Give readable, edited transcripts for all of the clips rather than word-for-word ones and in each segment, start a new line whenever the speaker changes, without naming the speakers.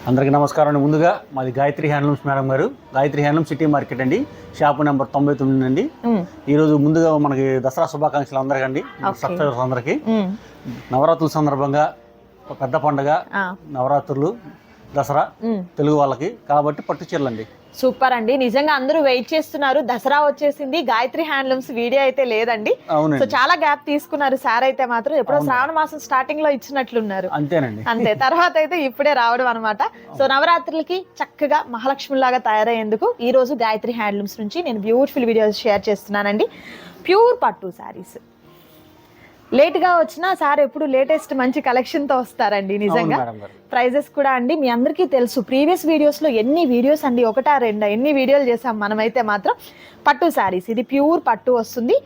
అందరికీ నమస్కారం అండి. ముందుగా మాది గాయత్రి హ్యాండ్లూమ్స్ మేడం గారు, గాయత్రి హ్యాండ్లూమ్ సిటీ మార్కెట్ అండి, షాపు నెంబర్ 99 అండి. ఈరోజు ముందుగా మనకి దసరా శుభాకాంక్షలు అందరికండి, సబ్స్క్రైబర్స్ అందరికీ. నవరాత్రుల సందర్భంగా పెద్ద పండుగ నవరాత్రులు, దసరా తెలుగు వాళ్ళకి కాబట్టి పట్టు చీరలు అండి.
సూపర్ అండి, నిజంగా అందరూ వెయిట్ చేస్తున్నారు. దసరా వచ్చేసింది, గాయత్రి హ్యాండ్లూమ్స్ వీడియో అయితే లేదండి. సో చాలా గ్యాప్ తీసుకున్నారు సార్ అయితే మాత్రం. ఎప్పుడో శ్రావణ మాసం స్టార్టింగ్ లో ఇచ్చినట్లున్నారు.
అంతేనండి,
అంతే. తర్వాత అయితే ఇప్పుడే రావడం అనమాట. సో నవరాత్రులకి చక్కగా మహాలక్ష్మిలాగా తయారయ్యేందుకు ఈ రోజు గాయత్రి హ్యాండ్లూమ్స్ నుంచి నేను బ్యూటిఫుల్ వీడియోస్ షేర్ చేస్తున్నానండి. ప్యూర్ పట్టు శారీస్. లేట్గా వచ్చినా సార్ ఎప్పుడు లేటెస్ట్ మంచి కలెక్షన్ తో వస్తారండి. నిజంగా ప్రైజెస్ కూడా అండి మీ అందరికీ తెలుసు. ప్రీవియస్ వీడియోస్ లో ఎన్ని వీడియోస్ అండి, ఒకటా రెండా ఎన్ని వీడియోలు చేసాం మనమైతే మాత్రం. పట్టు శారీస్, ఇది ప్యూర్ పట్టు వస్తుంది.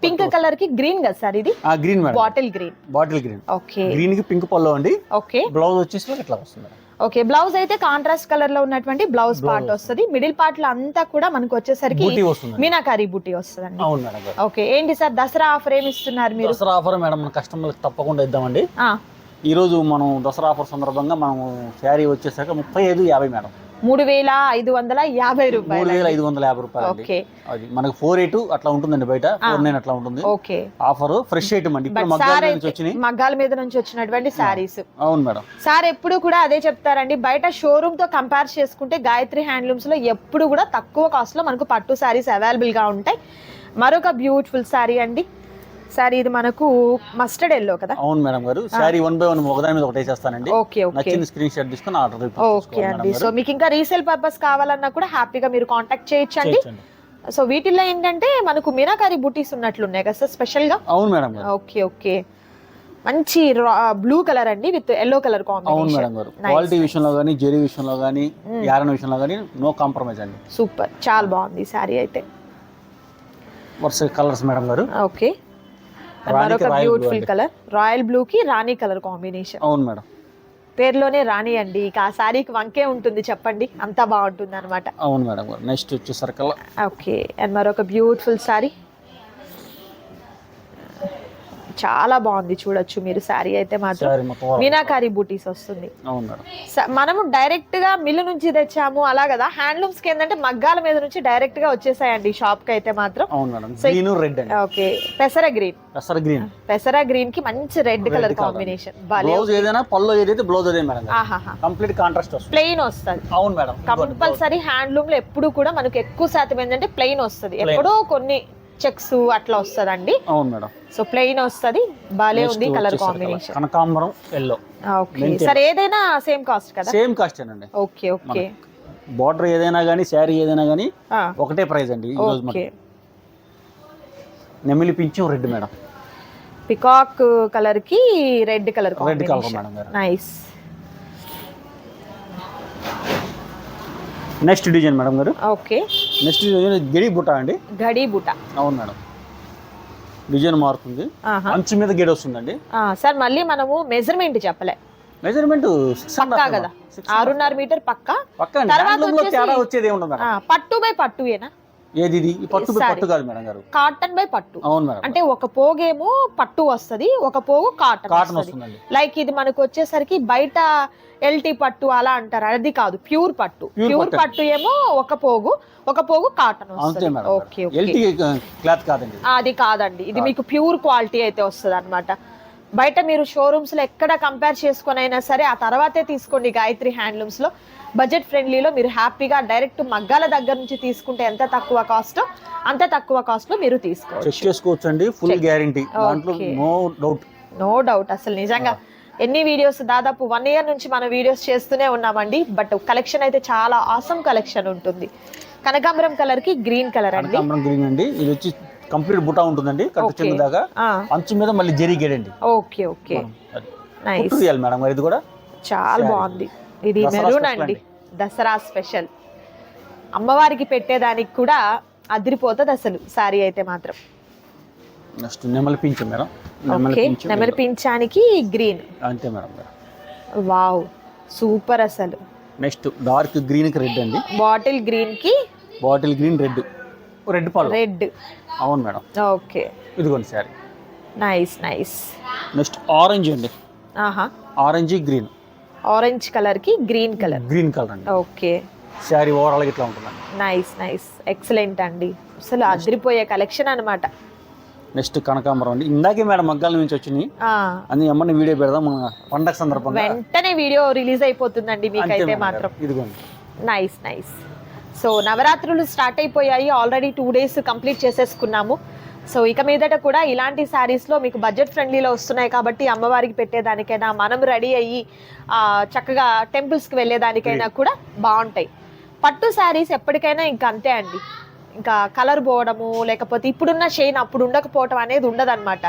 పింక్ కలర్ కి గ్రీన్ కదా సార్, ఇది
green
bottle green. Okay,
green కి పింక్ పళ్ళు అండి.
ఓకే,
బ్లౌజ్ వచ్చేసి ఇట్లా వస్తుంది.
ఓకే, బ్లౌజ్ అయితే కాంట్రాస్ట్ కలర్ లో ఉన్నటువంటి బ్లౌజ్ పార్ట్ వస్తుంది. మిడిల్ పార్ట్ లో అంతా కూడా మనకు వచ్చేసరికి మీనాకారి బూటీ వస్తుంది. ఓకే, ఏంటి సార్ దసరా ఆఫర్ ఏమి ఇస్తున్నారు మీరు?
దసరా ఆఫర్ మేడం మన కస్టమర్లకు తప్పకుండా ఇద్దామండి. ఈ రోజు మనం దసరా ఆఫర్ సందర్భంగా మనం శారీ వచ్చేసరికి 3550 మేడం.
3550 రూపాయలు.
3550 రూపాయలు.
ఓకే,
అది మనకు 48 అట్లా ఉంటుందండి, బయట 49 అట్లా ఉంటుంది.
ఓకే,
ఆఫర్ ఫ్రెష్ ఐటమ్ అండి.
మగ్గాల మీద నుంచి వచ్చినటువంటి శారీస్.
అవును మేడం.
సార్ ఎప్పుడు కూడా అదే చెప్తారండి, బయట షోరూమ్ తో కంపేర్ చేసుకుంటే గాయత్రి హ్యాండ్లూమ్స్ లో ఎప్పుడు కూడా తక్కువ కాస్ట్ లో మనకు పట్టు శారీస్ అవైలబుల్ గా ఉంటాయి. మరొక బ్యూటిఫుల్ శారీ అండి. సార్ ఇది మనకు మస్టర్డ్ ఎల్లో కదా?
అవును మేడం గారు. సారీ 1 by 1 ఒకదాని మీద ఒకటి చేస్తానండి.
ఓకే, ఓకే,
నచ్చిన స్క్రీన్ షాట్ తీసుకొని ఆర్డర్
ఓకే అండి. సో మీకు ఇంకా రీసేల్ పర్పస్ కావాలన్నా కూడా హ్యాపీగా మీరు కాంటాక్ట్ చేయొచ్చండి. సో వీటిల్లో ఏంటంటే మనకు మీనాకారి బూటీస్ ఉన్నట్లున్నాయి కదా సార్ స్పెషల్ గా?
అవును మేడం.
ఓకే, ఓకే, మంచి బ్లూ కలర్ అండి విత్ ఎల్లో కలర్ కాంబినేషన్.
అవును మేడం గారు. క్వాలిటీ విషయంలో గానీ, జెరీ విషయంలో గానీ, యారన్ విషయంలో గానీ నో కాంప్రమైజ్ అండి.
సూపర్, చాలా బాగుంది సారీ అయితే.
వరుస కలర్స్ మేడం గారు.
ఓకే, మరొక బ్యూటిఫుల్ కలర్ రాయల్ బ్లూ కి రాణి కలర్ కాంబినేషన్.
అవును మేడం.
పేరులోనే రాణి అండి, ఇక ఆ సారీకి వంకే ఉంటుంది చెప్పండి, అంత బాగుంటుంది అనమాట.
అవును మేడం. నెక్స్ట్ వచ్చేసరికి
ఓకే, అండ్ మరొక బ్యూటిఫుల్ సారీ. చాలా బాగుంది, చూడొచ్చు మీరు. సారీ అయితే మాత్రం మీనాకారి బూటీస్ వస్తుంది.
అవును మేడం.
మనము డైరెక్ట్ గా మిల్లు నుంచి తెచ్చాము అలా కదా. హ్యాండ్లూమ్స్ కి ఏంటంటే మగ్గాల మీద నుంచి డైరెక్ట్ గా వచ్చేసాయండి షాప్ కి అయితే మాత్రం.
అవును మేడం. గ్రీన్ రెడ్ అండి.
ఓకే, పెసర గ్రీన్. పెసర గ్రీన్ కి మంచి రెడ్ కలర్ కాంబినేషన్.
బ్లౌజ్ ఏదైనా పళ్ళు ఏదైతే బ్లౌజ్ అదే మేడం. కంప్లీట్ కాంట్రాస్ట్ వస్తుంది,
ప్లెయిన్ వస్తుంది.
అవును మేడం.
కంపల్సరీ హ్యాండ్లూమ్ లో ఎప్పుడు కూడా మనకు ఎక్కువ శాతం ఏంటంటే ప్లెయిన్ వస్తుంది. ఎప్పుడో కొన్ని చెక్స్ అట్లా వస్తుందండి.
అవును మేడం.
సో ప్లెయిన్ వస్తుంది, బాలే ఉంది కలర్ కాంబినేషన్.
కనకాంబరం ఎల్లో.
ఓకే సార్, ఏదైనా సేమ్ కాస్ట్ కదా?
సేమ్ కాస్ట్ అండి.
Okay, okay.
బార్డర్ ఏదైనా గానీ, శారీ ఏదైనా గానీ ఒకటే ప్రైస్ అండి. ఈ రోజు మనకి నెమిలి పింఛం రెడ్ మేడం.
పికాక్ కలర్ కి red colour
madam.
Nice.
Next design madam గారు.
ఓకే,
నెక్స్ట్ డిజైన్ గడి బుట్ట అండి.
గడి బుట్ట.
అవును మేడం. డిజైన్ మారుతుంది, అంచు మీద గడి వస్తుందండి.
సార్ మళ్ళీ మనము మెజర్మెంట్ చెప్పలే.
మెజర్మెంట్
పక్కా కదా, 6.5 మీటర్ పక్కా. పట్టు బై పట్టు ఏనా?
ఏది ఇది? పట్టు బై పట్టు కాదు మేడం గారు,
కాటన్ బై పట్టు.
అవును మేడం.
అంటే ఒక పోగేమో పట్టు వస్తది, ఒక పోగు కాటన్ వస్తుంది. లైక్ ఇది మనకు వచ్చేసరికి బయట ఎల్టీ పట్టు అలా అంటారు, అది కాదు, ప్యూర్ పట్టు. ప్యూర్ పట్టు ఏమో ఒక పోగు కాటన్ వస్తుంది. ఓకే, అది కాదండి, ఇది మీకు ప్యూర్ క్వాలిటీ అయితే వస్తుంది అనమాట. బయట మీరు షోరూమ్స్ లో ఎక్కడ కంపేర్ చేసుకొని అయినా సరే ఆ తర్వాతే తీసుకోండి. గాయత్రి హ్యాండ్లూమ్స్ లో బడ్జెట్ ఫ్రెండ్లీలో మీరు హ్యాపీగా డైరెక్ట్ మగ్గాల దగ్గర నుంచి తీసుకుంటే ఎంత తక్కువ కాస్ట్, అంత తక్కువ కాస్ట్ లో మీరు
తీసుకోవచ్చు అండి. Full guarantee,
no doubt. అసలు నిజంగా ఎన్ని వీడియోస్, దాదాపు 1 year నుంచి మనం వీడియోస్ చేస్తూనే ఉన్నామండి. బట్ కలెక్షన్ అయితే చాలా ఆసమ్ కలెక్షన్ ఉంటుంది. కనకాంబరం కలర్ కి గ్రీన్ కలర్ అండి.
గ్రీన్ అండి. ఇది వచ్చి కంప్లీట్ బుటా ఉంటుందండి, కట్టు చిన్న దాకా. అంచు మీద మళ్ళీ జెరీ గేడ్ అండి.
Okay, okay, nice
madam. ఇది కూడా
చాలా బాగుంది. ఇది మెరూన్ అండి, దసరా స్పెషల్. అమ్మవారికి పెట్టేదానికి కూడా అదిరిపోతుంది అసలు సారీ అయితే మాత్రం.
నెక్స్ట్ నెమలి పింఛం మేడం.
నెమలి పింఛానికి గ్రీన్.
అంతే మేడం.
వావ్, సూపర్ అసలు.
నెక్స్ట్ డార్క్ గ్రీన్ కి రెడ్ అండి.
బాటిల్ గ్రీన్
రెడ్ పళ్ళు.
రెడ్.
అవును మేడం.
ఓకే,
ఇదిగోండి sorry.
Nice nice.
Next orange అండి. Orange green.
ఆరెంజ్ కలర్ కి గ్రీన్ కలర్
అండి.
ఓకే,
శారీ ఓవరాల్ ఇట్లా ఉంటుందండి.
నైస్ ఎక్సలెంట్ అండి, అసలు అదిరిపోయే కలెక్షన్ అన్నమాట.
నెక్స్ట్ కనకాంబరం అండి. ఇందాకే మేడం మగ్గాల నుంచి వచ్చినాయి అని అమ్మని వీడియో పెడదాం మన పండగ సందర్భంగా.
వెంటనే వీడియో రిలీజ్ అయిపోతుందండి మీకైతే మాత్రం.
ఇదిగోండి,
నైస్. సో నవరాత్రులు స్టార్ట్ అయిపోయాయి, ఆల్రెడీ 2 days కంప్లీట్ చేసేసుకున్నాము. సో ఇక మీదట కూడా ఇలాంటి శారీస్లో మీకు బడ్జెట్ ఫ్రెండ్లీలో వస్తున్నాయి కాబట్టి అమ్మవారికి పెట్టేదానికైనా, మనం రెడీ అయ్యి చక్కగా టెంపుల్స్కి వెళ్ళేదానికైనా కూడా బాగుంటాయి. పట్టు శారీస్ ఎప్పటికైనా ఇంకా అంతే అండి, ఇంకా కలర్ పోవడము లేకపోతే ఇప్పుడున్న షైన్ అప్పుడు ఉండకపోవడం అనేది ఉండదన్నమాట.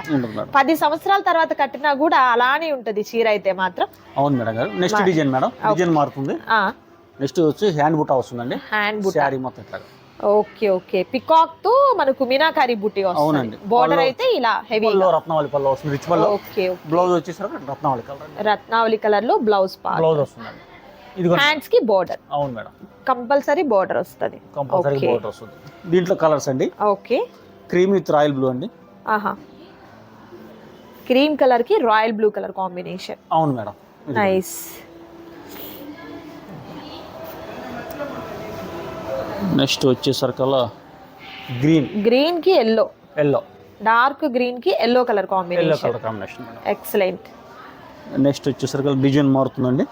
10 సంవత్సరాల తర్వాత కట్టినా కూడా అలానే ఉంటది చీర అయితే మాత్రం.
అవును మేడం గారు. నెక్స్ట్ డిజైన్ మేడం, డిజైన్ మారుతుంది. నెక్స్ట్ వచ్చి హ్యాండ్ బుట్ట వస్తుందండి.
హ్యాండ్ బుట్ట
శారీ మొత్తం ఇట్లా.
ఓకే పికాక్ తో మనకు మీనాకారి బుట్టి వస్తుంది. బోర్డర్ అయితే ఇలా హెవీ
రత్నావళి పళ్ళు వస్తుంది, రిచ్ పళ్ళు.
ఓకే,
బ్లౌజ్ వచ్చేసరికి
రత్నావళి కలర్ లో బ్లౌజ్
వస్తుందండి.
హ్యాండ్స్ కి బోర్డర్.
అవును మేడం,
కంపల్సరీ బోర్డర్ వస్తుంది.
దీంట్లో కలర్స్ అండి.
Okay,
cream with royal blue అండి.
క్రీమ్ కలర్ కి రాయల్ బ్లూ కలర్ కాంబినేషన్.
అవును మేడం,
నైస్.
నెక్స్ట్ వచ్చేసరికల్లా
గ్రీన్ కి ఎల్లో, డార్క్ గ్రీన్ కి yellow colour combination. Excellent.
Next వచ్చేసరికి డిజైన్ మారుతుందండి.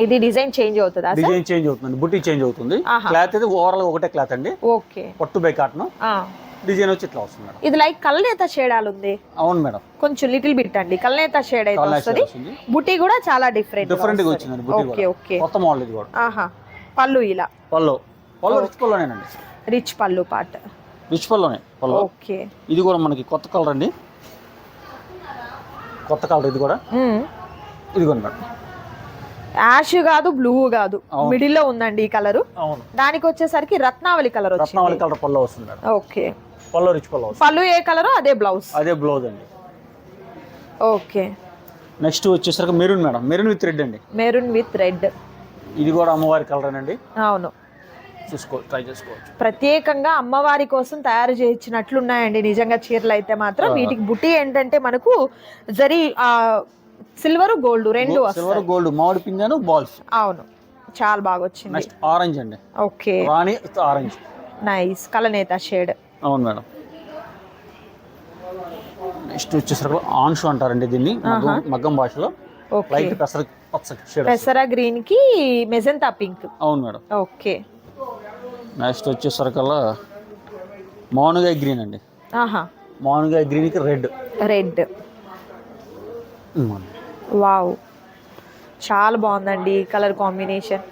ఇది డిజైన్ చేంజ్ అవుతుందా?
డిజైన్ చేంజ్ అవుతుంది, బుట్టి చేంజ్ అవుతుంది. క్లాత్ అయితే ఓవరాల్ ఒకటే క్లాత్ అండి.
ఓకే,
పట్టు బై కాటన్. డిజైన్ వచ్చి ఇట్లా వస్తుంది మేడం.
ఇది లైక్ కల్నేత షేడాలు ఉంది.
అవును మేడం,
కొంచెం లిటిల్ బిట్ అండి కల్నేత షేడ్ అయితే వస్తుంది. బుట్టి కూడా చాలా డిఫరెంట్
గా వచ్చిందండి. బుట్టి
ఓకే,
కొత్త మోడల్ ఇది కూడా.
పళ్ళు ఇలా
పళ్ళు రిచ్ పళ్ళునేనండి.
రిచ్ పళ్ళు పార్ట్,
రిచ్ పళ్ళునే పళ్ళు.
ఓకే,
ఇది కూడా మనకి కొత్త కలర్ అండి. కొత్త కలర్ ఇది కూడా. ఇదిగోండి మేడం,
యాష్ కాదు బ్లూ కాదు, మిడిల్ లో ఉందండి ఈ కలర్.
అవును,
దానికి వచ్చేసరికి రత్నావళి కలర్ వచ్చింది.
రత్నావళి కలర్ పళ్ళు వస్తుంది.
ఓకే,
పళ్ళు రిచ్ పళ్ళు.
పళ్ళు ఏ కలర్ అదే బ్లౌజ్.
అండి.
ఓకే,
నెక్స్ట్ వచ్చేసరికి maroon madam, maroon with red అండి.
Maroon with red.
ఇది కూడా అమ్మవారి కలర్ అండి. అవును, ట్రై చేసుకోవచ్చు.
ప్రత్యేకంగా అమ్మవారి కోసం తయారు చేయించినట్లున్నాయండి నిజంగా చీరలు అయితే మాత్రం. వీటికి బుట్టి ఏంటంటే మనకు జరీ సిల్వర్ గోల్డ్ రెండు వస్తాయి.
సిల్వర్ గోల్డ్ మామిడి పింజాను బాల్స్.
అవును, చాలా బాగా వచ్చింది.
నెక్స్ట్ ఆరెంజ్ అండి.
ఓకే,
రాణి ఆరెంజ్.
నైస్ కలనేత షేడ్.
అవును మేడం. నెక్స్ట్ వచ్చేసరికి ఆన్షు అంటారండి దీన్ని మగ్గం భాషలో. లైట్ పెసర పచ్చ షేడ్,
పెసర గ్రీన్ కి మెజెంతా పింక్.
అవును మేడం.
ఓకే,
నెక్స్ట్ వచ్చేసరికల్లా మానుగాయ గ్రీన్ అండి. మానుగాయ గ్రీన్ కి రెడ్.
వావ్, చాలా బాగుందండి కలర్ కాంబినేషన్.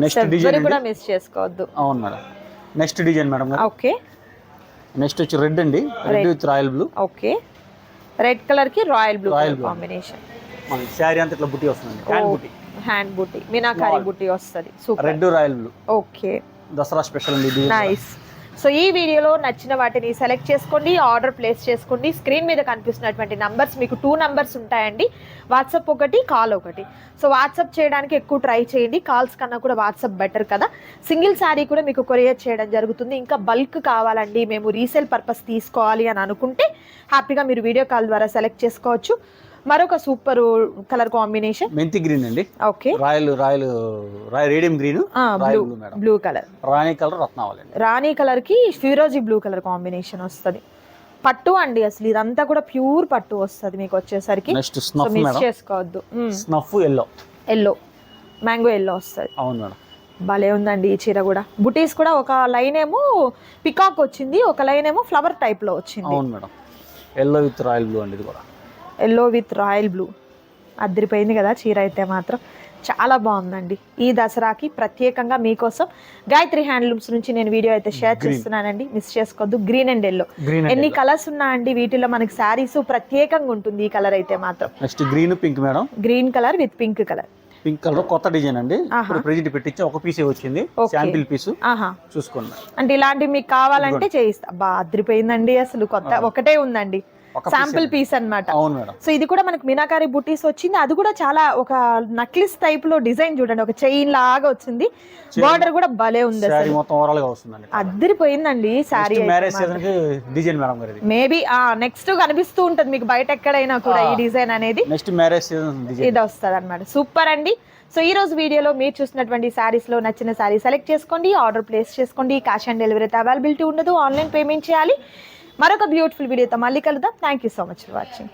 నెక్స్ట్ డిజైన్
కూడా మిస్ చేసుకోవద్దు.
అవును madam. Next design madam.
Okay,
next వచ్చి రెడ్ అండి. Red with royal blue.
Okay, red colour కి రాయల్ బ్లూ కాంబినేషన్.
మన శారీ అంతా ఇట్లా బుట్టి వస్తుంది.
హ్యాండ్ బుట్టి మీనాకారి బుట్టి వస్తుంది. Super.
Red royal blue.
Okay,
Dasara special అండి.
నైస్. సో ఈ వీడియోలో నచ్చిన వాటిని సెలెక్ట్ చేసుకోండి, ఆర్డర్ ప్లేస్ చేసుకోండి. స్క్రీన్ మీద కనిపిస్తున్నటువంటి నంబర్స్, మీకు 2 numbers ఉంటాయండి. వాట్సాప్ ఒకటి, కాల్ ఒకటి. సో వాట్సాప్ చేయడానికి ఎక్కువ ట్రై చేయండి, కాల్స్ కన్నా కూడా వాట్సాప్ బెటర్ కదా. సింగిల్ శారీ కూడా మీకు కొరియర్ చేయడం జరుగుతుంది. ఇంకా బల్క్ కావాలండి, మేము రీసేల్ పర్పస్ తీసుకోవాలి అని అనుకుంటే హ్యాపీగా మీరు వీడియో కాల్ ద్వారా సెలెక్ట్ చేసుకోవచ్చు. మరొక సూపర్ కలర్ కాంబినేషన్
మెంతి గ్రీన్ అండి.
Okay,
radium green,
blue colour,
రాణి కలర్ రత్నావళి.
రాణి కలర్ కి ఫిరోజీ బ్లూ కలర్ కాంబినేషన్ వస్తుంది. పట్టు అండి, అసలు ఇదంతా కూడా ప్యూర్ పట్టు వస్తుంది మీకు వచ్చేసరికి. మిస్ చేసుకోవద్దు.
స్నఫ్
ఎల్లో మ్యాంగో ఎల్లో వస్తుంది.
అవును మేడం,
భలే ఉందండి ఈ చీర కూడా. బుటీస్ కూడా ఒక లైన్ ఏమో పికాక్ వచ్చింది, ఒక లైన్ ఏమో ఫ్లవర్ టైప్ లో వచ్చింది.
అవును madam. Yellow with royal blue అండి. ఇది కూడా
ఎల్లో విత్ రాయల్ బ్లూ. అదిరిపోయింది కదా చీర అయితే మాత్రం, చాలా బాగుందండి. ఈ దసరాకి ప్రత్యేకంగా మీకోసం గాయత్రి హ్యాండ్లూమ్స్ నుంచి నేను వీడియో అయితే షేర్ చేస్తున్నానండి, మిస్ చేసుకోవద్దు. గ్రీన్ అండ్ ఎల్లో, ఎన్ని కలర్స్ ఉన్నాయండి వీటిలో. మనకి శారీస్ ప్రత్యేకంగా ఉంటుంది ఈ కలర్ అయితే మాత్రం.
Next green pink madam.
Green colour with pink colour.
Pink colour కొత్త డిజైన్ అండి. ఇప్పుడు ప్రెజెంట్ పెట్టించి ఒక పీసే వచ్చింది, శాంపిల్ పీస్. చూసుకోండి.
అంటే ఇలాంటివి మీకు కావాలంటే చేయిస్తా. అదిరిపోయిందండి అసలు, కొత్త ఒకటే ఉందండి. శాంపుల్ పీస్ అన్నమాట.
అవును మేడం.
సో ఇది కూడా మనకు మీనాకారి బుటీస్ వచ్చింది. అది కూడా చాలా ఒక నక్లిస్ టైప్ లో డిజైన్ చూడండి, ఒక చైన్ లాగా వచ్చింది. బార్డర్ కూడా భలే ఉంది,
శారీ మొత్తం ఓవరాల్ గా వస్తుందండి.
అద్దరిపోయింది శారీ.
మ్యారేజ్ సీజన్ కి డిజైన్ మేడం గారు.
మేబీ నెక్స్ట్ కనిపిస్తూ ఉంటది మీకు బయట ఎక్కడైనా కూడా ఈ డిజైన్ అనేది.
నెక్స్ట్ మ్యారేజ్ సీజన్ డిజైన్
ఇది వస్తుంది అనమాట. సూపర్ అండి. సో ఈ రోజు వీడియోలో మీరు చూసినటువంటి శారీస్ లో నచ్చిన శారీ సెలెక్ట్ చేసుకోండి, ఆర్డర్ ప్లేస్ చేసుకోండి. క్యాష్ ఆన్ డెలివరీ అయితే అవైలబిలిటీ ఉండదు, ఆన్లైన్ పేమెంట్ చేయాలి. మరొక బ్యూటిఫుల్ వీడియోతో మళ్ళీ కలుద్దాం. Thank you so much for watching.